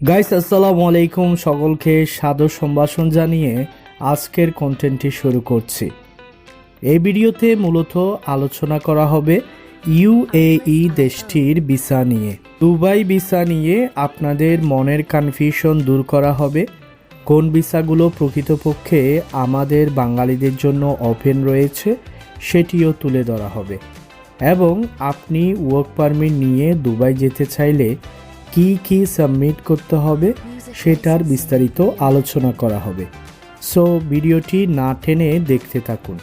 Guys আসসালামু আলাইকুম, সকলকে সাদর সম্ভাষণ জানিয়ে আজকের কন্টেন্টটি শুরু করছি। এই ভিডিওতে মূলত আলোচনা করা হবে ইউএই দেশটির ভিসা নিয়ে। দুবাই ভিসা নিয়ে আপনাদের মনের কনফিউশন দূর করা হবে। কোন ভিসাগুলো প্রকৃতপক্ষে আমাদের বাঙালিদের জন্য ওপেন রয়েছে সেটিও তুলে ধরা হবে, এবং আপনি ওয়ার্ক পারমিট নিয়ে দুবাই যেতে চাইলে কি কি সাবমিট করতে হবে সেটার বিস্তারিত আলোচনা করা হবে। সো ভিডিওটি না টেনে দেখতে থাকুন।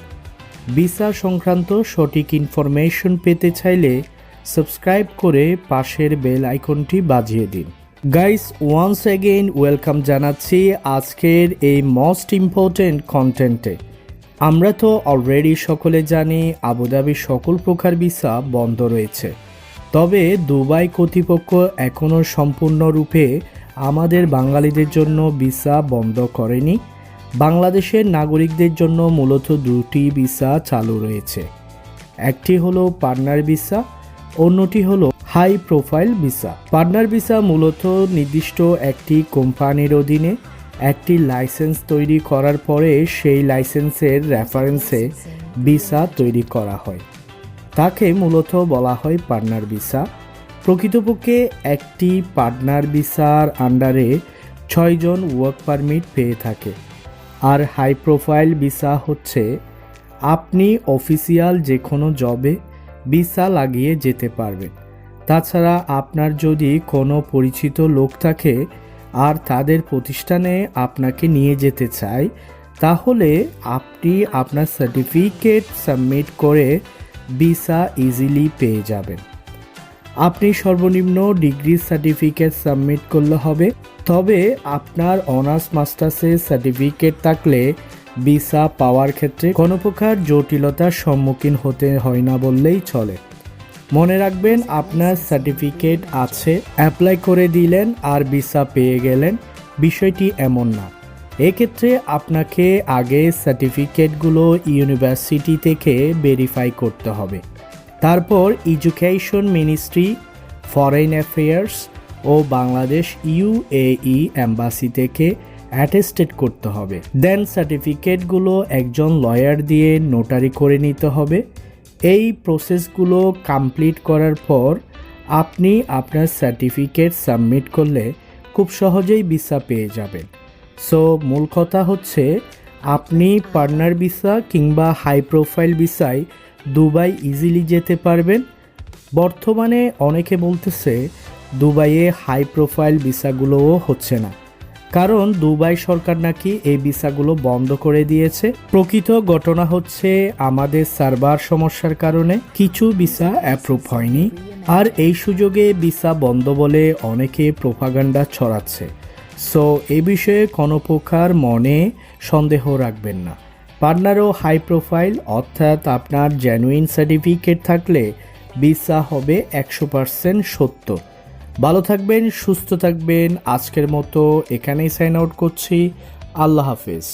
ভিসা সংক্রান্ত সঠিক ইনফরমেশন পেতে চাইলে সাবস্ক্রাইব করে পাশের বেল আইকনটি বাজিয়ে দিন। গাইস, ওয়ান্স অ্যাগেইন ওয়েলকাম জানাচ্ছি আজকের এই মোস্ট ইম্পর্টেন্ট কন্টেন্টে। আমরা তো অলরেডি সকলে জানি আবুধাবির সকল প্রকার ভিসা বন্ধ রয়েছে, তবে দুবাই কর্তৃপক্ষ এখনও সম্পূর্ণরূপে আমাদের বাঙালিদের জন্য ভিসা বন্ধ করেনি। বাংলাদেশের নাগরিকদের জন্য মূলত দুটি ভিসা চালু রয়েছে, একটি হলো পার্টনার ভিসা, অন্যটি হলো high profile visa. Partner visa মূলত নির্দিষ্ট একটি কোম্পানির অধীনে একটি লাইসেন্স তৈরি করার পরে সেই লাইসেন্সের রেফারেন্সে ভিসা তৈরি করা হয়, তাকে মূলত বলা হয় পার্টনার ভিসা। প্রকৃতপক্ষে একটি পার্টনার ভিসার আন্ডারে 6 জন ওয়ার্ক পারমিট পেয়ে থাকে। আর হাই প্রোফাইল ভিসা হচ্ছে আপনি অফিসিয়াল যে কোনো জবে ভিসা লাগিয়ে যেতে পারবেন। তাছাড়া আপনার যদি কোনো পরিচিত লোক থাকে আর তাদের প্রতিষ্ঠানে আপনাকে নিয়ে যেতে চায়, তাহলে আপনি আপনার সার্টিফিকেট সাবমিট করে ভিসা ইজিলি পেয়ে যাবেন। আপনি সর্বনিম্ন ডিগ্রি সার্টিফিকেট সাবমিট করলে হবে, তবে আপনার অনার্স মাস্টার্সের সার্টিফিকেট থাকলে ভিসা পাওয়ার ক্ষেত্রে কোনো প্রকার জটিলতার সম্মুখীন হতে হয় না বললেই চলে। মনে রাখবেন, আপনার সার্টিফিকেট আছে, অ্যাপ্লাই করে দিলেন আর ভিসা পেয়ে গেলেন, বিষয়টি এমন না। এক্ষেত্রে আপনাকে আগে সার্টিফিকেটগুলো ইউনিভার্সিটি থেকে ভেরিফাই করতে হবে, তারপর এডুকেশন মিনিস্ট্রি, ফরেন অ্যাফেয়ার্স ও বাংলাদেশ ইউএই এম্বাসি থেকে অ্যাটেস্টেড করতে হবে। দেন সার্টিফিকেটগুলো একজন লয়ার দিয়ে নোটারি করে নিতে হবে। এই প্রসেসগুলো কমপ্লিট করার পর আপনি আপনার সার্টিফিকেট সাবমিট করলে খুব সহজেই ভিসা পেয়ে যাবেন। সো মূল কথা হচ্ছে, আপনি পার্টনার ভিসা কিংবা হাই প্রোফাইল ভিসায় দুবাই ইজিলি যেতে পারবেন। বর্তমানে অনেকে বলতেছে দুবাইয়ে হাই প্রোফাইল ভিসাগুলোও হচ্ছে না, কারণ দুবাই সরকার নাকি এই ভিসাগুলো বন্ধ করে দিয়েছে। প্রকৃত ঘটনা হচ্ছে, আমাদের সার্ভার সমস্যার কারণে কিছু ভিসা অ্যাপ্রুভ হয়নি, আর এই সুযোগে ভিসা বন্ধ বলে অনেকে প্রোপাগান্ডা ছড়াচ্ছে। সো এই বিষয়ে কোনো প্রকার মনে সন্দেহ রাখবেন না। পার্টনার ও হাই প্রোফাইল অর্থাৎ আপনার জেনুইন সার্টিফিকেট থাকলে ভিসা হবে 100% সত্য। ভালো থাকবেন, সুস্থ থাকবেন। আজকের মতো এখানেই সাইন আউট করছি। আল্লাহ হাফেজ।